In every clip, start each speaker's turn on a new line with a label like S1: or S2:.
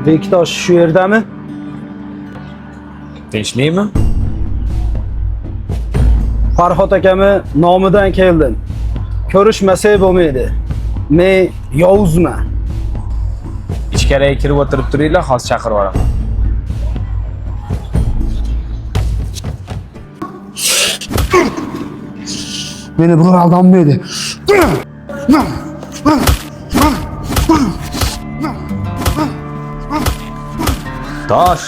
S1: Bektaş şu yerdami?
S2: Tinchlikmi?
S1: Farhod akami nomidan keldim. Ko'rishmasak bo'lmaydi. Men Yovuzman.
S2: Ichkariga kirib o'tirib turinglar, hozir chaqirib yuboraman.
S3: Meni birov aldanmaydi.
S2: Tosh.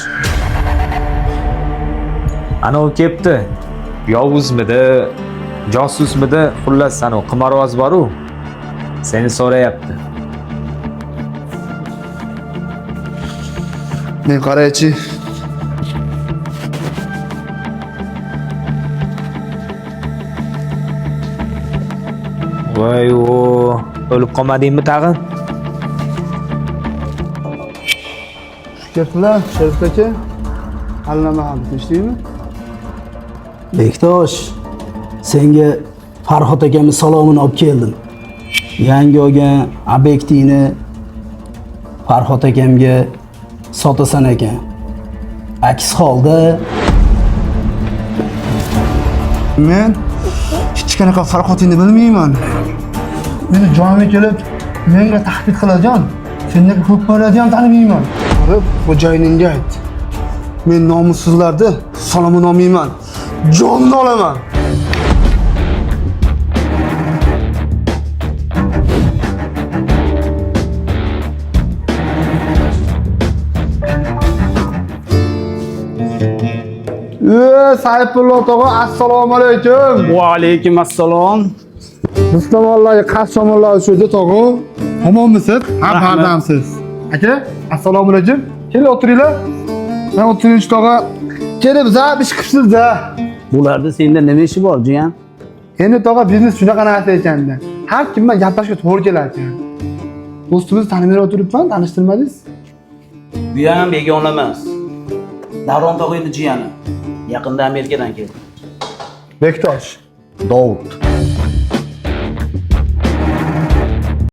S2: Ana u kelibdi. Yovuzmidi, josusmidi, xullas ana u qimorbaz bor-u. Seni so'rayapti.
S3: Men qaraychi.
S2: Voy o, o'lib qolmadingmi tag'in?
S3: Gaplar, Sharif aka. Allama ham tinchlikmi?
S1: Bektash, senga Farhod akami salomini olib keldim. Yangi olgan obyektingni Farhod akamga sotasan ekan. Aks holda
S3: Men hech qanaqa Farhodingni bilmayman. Meni jonimga kelib, menga tahdid qiladigan, sendagi ko'p parani ham tanimayman. Qarab, xo'jayiningga ayt. Men nomussizlarni salomini olmayman. Jonini olaman. Sayfullo tog'a, assalomu alaykum.
S1: va alaykum assalom.
S3: Musulmonlarga qarshi tomonlar shuda tog'a. Omonmisiz? Ha, bardamsiz. Aka, assalomu alaykum. Kel o'tiringlar. Men o'tirinchi tog'a. Kelib za ish qilibsiz-da.
S1: Bularda senda nima ishi bor, jiyan?
S3: Endi tog'a biznes shunaqa narsa ekanda. Har kim bilan gaplashishga to'g'ri kelar ekan. Do'stimizni tanimay o'tiribman, tanishtirmadingiz?
S4: Bu ham begona emas. Davron tog'ayni jiyani. Yaqinda Amerikadan keldi.
S3: Bektosh, Dovud.